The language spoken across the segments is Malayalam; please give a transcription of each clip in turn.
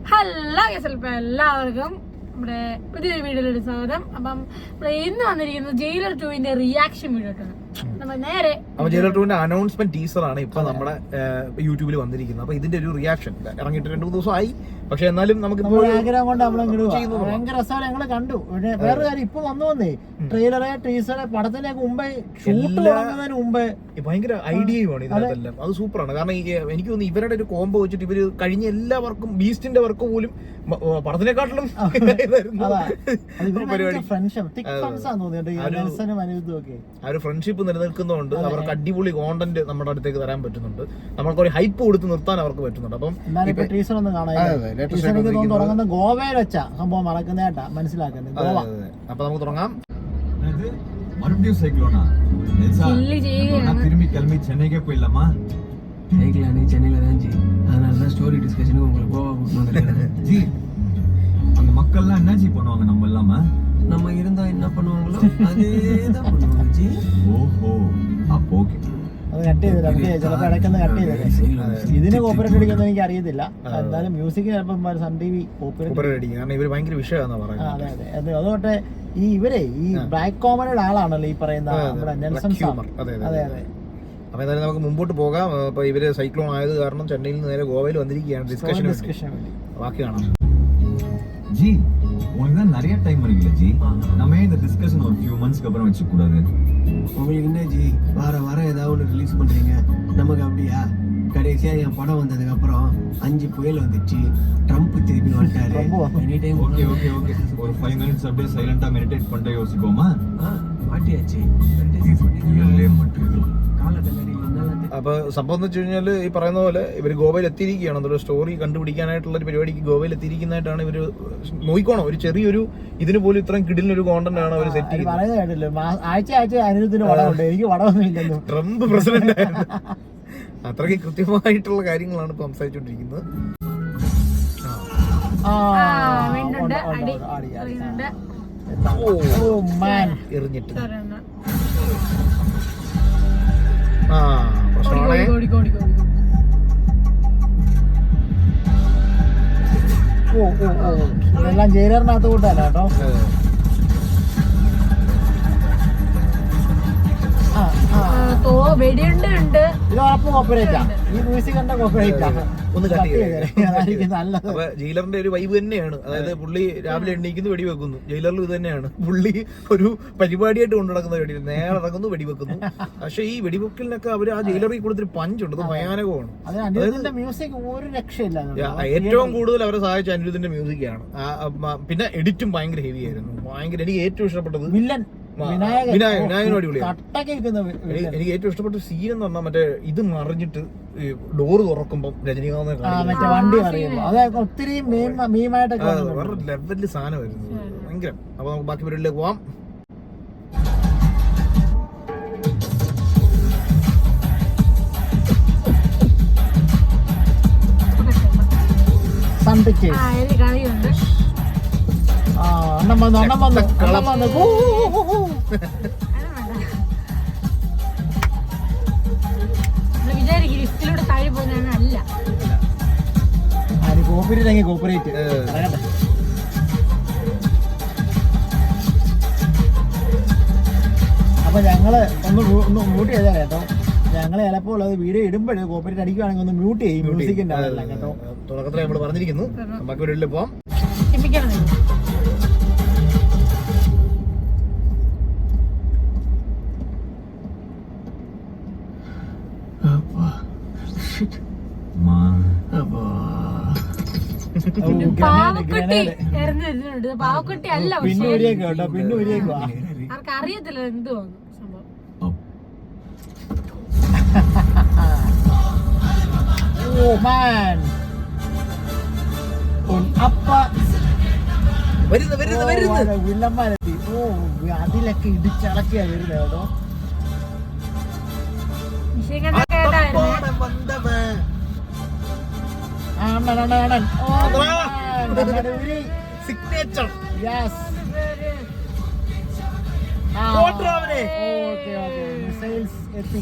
ഹലോ എല്ലാവർക്കും നമ്മുടെ പുതിയൊരു വീഡിയോയിലൊരു സ്വാഗതം. അപ്പം ഇവിടെ ഇന്ന് വന്നിരിക്കുന്നത് ജയിലർ 2-ന്റെ റിയാക്ഷൻ വീഡിയോ ആണ്. നമ്മൾ നേരെ ജയിലർ 2-ന്റെ അനൗൺസ്മെന്റ് ടീസർ ആണ് ഇപ്പൊ നമ്മുടെ യൂട്യൂബിൽ വന്നിരിക്കുന്നത്. അപ്പൊ ഇതിന്റെ ഒരു റിയാക്ഷൻ ഇറങ്ങിയിട്ട് 2 ദിവസമായി. പക്ഷെ എന്നാലും നമുക്ക് ആഗ്രഹം കൊണ്ട് ഭയങ്കര രസമാണ് ഞങ്ങള് കണ്ടു. വേറെ കാര്യം ഇപ്പൊ വന്നേ ട്രെയിലറെ ടീസറെ പടത്തിലേക്ക് മുമ്പേ ഷൂട്ട് തുടങ്ങുന്നതിന് മുമ്പേ ഭയങ്കര ഐഡിയയുമാണ് ഇതിനകത്തെല്ലാം. അത് സൂപ്പറാണ്. കാരണം എനിക്ക് തോന്നുന്നു ഇവരുടെ ഒരു കോംബോ വെച്ചിട്ട് ഇവര് കഴിഞ്ഞ എല്ലാ വർക്കും ബീസ്റ്റിന്റെ വർക്ക് പോലും പടത്തിനെക്കാട്ടിലും ആ ഒരു ഫ്രണ്ട്ഷിപ്പ് നിലനിൽക്കുന്നതുകൊണ്ട് അവർക്ക് അടിപൊളി കോണ്ടന്റ് നമ്മുടെ അടുത്തേക്ക് തരാൻ പറ്റുന്നുണ്ട്. നമ്മൾക്ക് ഒരു ഹൈപ്പ് കൊടുത്ത് നിർത്താൻ അവർക്ക് പറ്റുന്നുണ്ട്. അപ്പം ടീസർ ഒന്ന് കാണാൻ ഗോവയിൽ വെച്ചാ സംഭവം നടക്കുന്നതായിട്ടാ മനസ്സിലാക്കുന്നത്. അപ്പൊ നമുക്ക് തുടങ്ങാം. மறுபடியும் சைக்ளோனா திரும்பி கிளம்பி சென்னைக்கே போயிடலாமா? சைக்கிளானே சென்னையில தான் ஜி. அதனால தான் ஸ்டோரி டிஸ்கஷனுக்கு உங்களுக்கு கோவா கூட்டிட்டு வந்திருக்கேன் ஜி. அந்த மக்கள்லாம் என்ன ஜி பண்ணுவாங்க நம்ம இல்லாம? நம்ம இருந்தா என்ன பண்ணுவாங்களோ அதே தான் பண்ணுவாங்க ஜி. ഓഹോ അപ്പൊ ഓക്കെ. അത് കട്ട് ചെയ്തില്ല, ചിലപ്പോ ഇടയ്ക്കൊന്ന് കട്ട് ചെയ്തില്ല. ഇതിന് കോപ്പറേറ്റ് അടിക്കുന്ന എനിക്ക് അറിയത്തില്ല. എന്തായാലും മ്യൂസിക് ചിലപ്പോൾ സൺ ടി വി കോപ്പറേറ്റ് അടിക്കും. കാരണം ഇവര് ഭയങ്കര വിഷയമാണെന്ന് പറയുന്നത്. അതെ അതെ. അതുകൊണ്ട് ഇവരെ ഈ ബ്ലാക്ക് കോമഡിയുടെ ആളാണല്ലോ ഈ പറയുന്ന നമ്മുടെ നെൽസൺ സാം. അതെ അതെ. അപ്പൊ എന്തായാലും നമുക്ക് മുമ്പോട്ട് പോകാം. അപ്പൊ ഇവര് സൈക്ലോൺ ആയത് കാരണം ചെന്നൈയിൽ നിന്ന് നേരെ ഗോവയിൽ വന്നിരിക്കുകയാണ് ഡിസ്കഷൻ വേണ്ടി. ബാക്കി കാണാം. ஜி உங்களுக்கு தான் நிறைய டைம் இருக்குல்ல ஜி, நம்ம இந்த டிஸ்கஷன் ஒரு few monthsக்கு அப்புறம் வச்சுக்க கூடாது? உங்களுக்கு என்ன ஜி வார ஏதாவது ஒன்று ரிலீஸ் பண்றீங்க, நமக்கு அப்படியா? கடைசியா என் படம் வந்ததுக்கு அப்புறம் 5 புயல் வந்துச்சு, ட்ரம்ப் திருப்பி வந்துட்டாரு. Any time okay okay okay. ஒரு 5 minutes அப்படியே சைலண்டா மெடிடேட் பண்ணிட்டு யோசிப்போமா? மாட்டியாச்சு. மெடிடேட் பண்ணி மட்டும் അപ്പൊ സംഭവം എന്ന് വെച്ച് കഴിഞ്ഞാൽ ഈ പറയുന്ന പോലെ ഇവർ ഗോവയിൽ എത്തിയിരിക്കുകയാണ്. എന്തൊരു സ്റ്റോറി കണ്ടുപിടിക്കാനായിട്ടുള്ള ഒരു പരിപാടിക്ക് ഗോവയിൽ എത്തിയിരിക്കുന്നതായിട്ടാണ് ഇവര് നോക്കണം. ഒരു ചെറിയൊരു ഇതിന് പോലും ഇത്രയും കിടിലൊരു കോണ്ടന്റ് ആണ് അവർ സെറ്റ് ചെയ്യുന്നത്. ട്രംപ് പ്രസിഡന്റ് ആയിരുന്നു. അത്രയ്ക്ക് കൃത്യമായിട്ടുള്ള കാര്യങ്ങളാണ് ഇപ്പൊ സംസാരിച്ചോണ്ടിരിക്കുന്നത്. എറിഞ്ഞിട്ട് ഇതെല്ലാം ജയിലറിനകത്ത് കൂട്ടല്ല കേട്ടോ. വെടിയുണ്ട്. ഇത് ഉറപ്പ് കോപ്പറേറ്റാ. ഈ മ്യൂസിക് കണ്ട കോപ്പറേറ്റാ. ഒന്ന് കട്ട് ചെയ്ത്. അപ്പൊ ജയിലറിന്റെ ഒരു വൈബ് തന്നെയാണ്. അതായത് പുള്ളി രാവിലെ എണ്ണീക്കുന്നു വെടിവെക്കുന്നു. ജയിലറിൽ ഇത് തന്നെയാണ്. പുള്ളി ഒരു പരിപാടിയായിട്ട് കൊണ്ടു നടക്കുന്ന വെടി നേരെ നടക്കുന്നു വെടിവെക്കുന്നു. പക്ഷെ ഈ വെടിവെക്കലിനൊക്കെ അവര് ആ ജയിലറിൽ കൊടുത്തൊരു പഞ്ചുണ്ട്. അത് ഭയാനകമാണ്. മ്യൂസിക് ഒരു രക്ഷയില്ല. ഏറ്റവും കൂടുതൽ അവരെ സഹായിച്ച അനിരുദ്ധിന്റെ മ്യൂസിക്കാണ്. പിന്നെ എഡിറ്റും ഭയങ്കര ഹെവി ആയിരുന്നു. ഭയങ്കര എനിക്ക് ഏറ്റവും ഇഷ്ടപ്പെട്ടത് വില്ലൻ വിനായകനും അടിപൊളിയാണ്. എനിക്ക് ഏറ്റവും ഇഷ്ടപ്പെട്ട സീൻ എന്ന് പറഞ്ഞാൽ മറ്റേ ഇത് മറിഞ്ഞിട്ട് ഡോറ് തുറക്കുമ്പോ രജനീകാന്ത് വണ്ടി അറിയുമ്പോ ഒത്തിരി വേറെ ലെവലില് സാധനമായിരുന്നു. ഭയങ്കര. അപ്പൊ നമുക്ക് ബാക്കി പരിപാടിയിലേക്ക് പോവാം. കോപ്പറേറ്റ്. അപ്പൊ ഞങ്ങള് ഒന്ന് മ്യൂട്ട് ചെയ്താൽ കേട്ടോ. ഞങ്ങള് ചിലപ്പോൾ അത് വീഡിയോ ഇടുമ്പോഴേ കോപ്പറേറ്റ് അടിക്കുവാണെങ്കിൽ ഒന്ന് മ്യൂട്ട് ചെയ്യും. മ്യൂസിക്കിന്റെ കേട്ടോ. തുടക്കത്തിൽ നമ്മൾ പറഞ്ഞിരിക്കുന്നു. ബാക്കി വീഡിയോയിൽ പോവാം. പാവക്കുട്ടി അല്ല. അവർക്ക് അറിയത്തില്ല എന്തുവാ സംഭവം. വില്ലന്മാരെത്തി. അതിലൊക്കെ ഇടിച്ചടക്കിയാ വരുന്നത് കേട്ടോ. സിഗ്നേച്ചർ. മിസൈൽസ് എത്തി.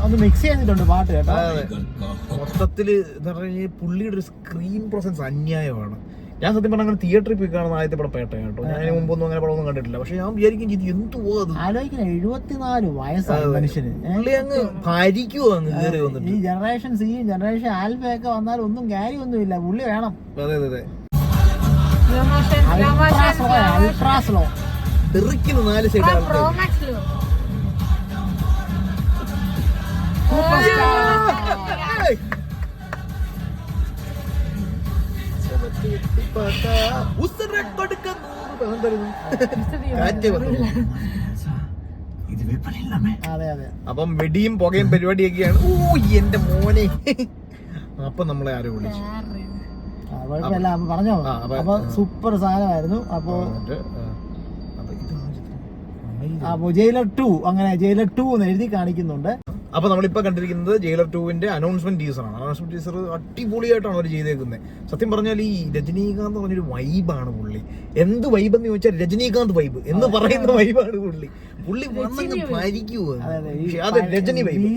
ഒന്ന് മിക്സ് ചെയ്തിട്ടുണ്ട് പാട്ട് കേട്ടോ. അതെ മൊത്തത്തില് എന്താ പറഞ്ഞ പുള്ളിയുടെ ഒരു സ്ക്രീൻ പ്രസൻസ് അന്യായമാണ്. ഞാൻ സത്യം പറഞ്ഞാൽ അങ്ങനെ തിയേറ്ററിൽ പോയി കാണുന്ന ആദ്യത്തെ പടം പേട്ട കേട്ടോ. ഞാൻ മുമ്പൊന്നും അങ്ങനെ പടമൊന്നും കണ്ടിട്ടില്ല. പക്ഷെ ഞാൻ വിചാരിക്കും ചെയ്ത് എന്തുവാ അത് ആലോചിക്കണം, 74 വയസ്സാണ് മനുഷ്യന്. പുള്ളി അങ്ങ് ഭരിക്കുവോ അങ്ങ് കയറി വന്നിട്ട്. ഈ ജനറേഷൻ സി ജനറേഷൻ ആൽഫ ഒക്കെ വന്നാൽ ഒന്നും കാര്യമൊന്നുമില്ല, പുള്ളി വേണം. അതെ അതെ അതെ അൾട്രാ സ്ലോ തെറിക്കുന്നു 4 സൈഡ് ആൾക്കാർ. പ്രോമാക്സിലോ இதுவே பண்ணிடலாமே. അതെ അതെ. അപ്പം വെടിയും പുകയും പരിപാടിയൊക്കെയാണ്. ഓ എന്റെ മോനെ. അപ്പൊ നമ്മളെ ആരോ വിളിച്ചു. കുഴപ്പമില്ല, പറഞ്ഞോ. അപ്പൊ സൂപ്പർ സാധനമായിരുന്നു. അപ്പൊ ജയിലർ 2 അങ്ങനെ ജയിലർ 2 എന്ന് എഴുതി കാണിക്കുന്നുണ്ട്. അപ്പൊ നമ്മളിപ്പോ കണ്ടിരിക്കുന്നത് ജയിലർ 2-ന്റെ അനൗൺസ്മെന്റ് ടീസറാണ്. അനൗൺസ്മെന്റ് ടീസർ അടിപൊളിയായിട്ടാണ് അവർ ചെയ്തേക്കുന്നത്. സത്യം പറഞ്ഞാൽ ഈ രജനീകാന്ത് പറഞ്ഞൊരു വൈബാണ് പുള്ളി. എന്ത് വൈബ് എന്ന് ചോദിച്ചാൽ രജനീകാന്ത് വൈബ് എന്ന് പറയുന്ന വൈബാണ് പുള്ളി. പുള്ളി വന്നങ്ങ് ഭരിക്കുവോ. അതെ രജനി വൈബ്.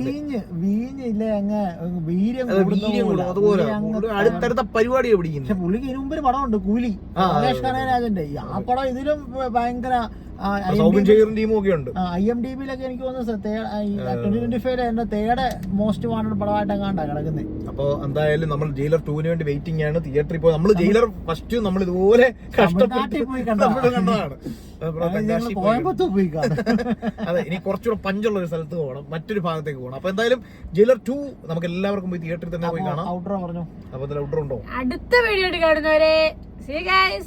വീഞ്ഞില്ലേ അങ്ങ് വീര്യം അതുപോലെ അടുത്തടുത്ത പരിപാടിയാണ് പിടിക്കുന്നത്. പക്ഷെ പുള്ളിക്ക് ഇതിനു മുമ്പ് ഒരു പടമുണ്ട് കൂലി, സുരേഷ് കനകരാജന്റെ. ആ പടം ഇതിലും ഭയങ്കര ടീമും ഒക്കെ ഉണ്ട്. IMDb-ലൊക്കെ എനിക്ക് തോന്നുന്നു 2025 എന്റെ തേർഡ് മോസ്റ്റ് വാണ്ടഡ് പടമായിട്ട് കണ്ടാ കിടക്കുന്നത്. അപ്പൊ എന്തായാലും നമ്മൾ ജയിലർ 2-ന് വേണ്ടി വെയിറ്റിംഗ് ആണ്. തിയേറ്ററിൽ പോയി നമ്മൾ ജയിലർ ഫസ്റ്റ് നമ്മൾ ഇതുപോലെ കഷ്ടപ്പെട്ട് കണ്ടതാണ്. കോയമ്പത്തൂർ പോയി കാണാം. അതെ ഇനി കുറച്ചുകൂടെ പഞ്ചുള്ള ഒരു സ്ഥലത്ത് പോകണം, മറ്റൊരു ഭാഗത്തേക്ക് പോകണം. അപ്പൊ എന്തായാലും ജയിലർ 2 നമുക്ക് എല്ലാവർക്കും പോയി തിയേറ്ററിൽ തന്നെ പോയി കാണാം. ഔട്ടർ പറഞ്ഞു. അപ്പൊ ഔട്ടർ ഉണ്ടോ? അടുത്ത വീഡിയോ കാണുന്നവരെ see you guys.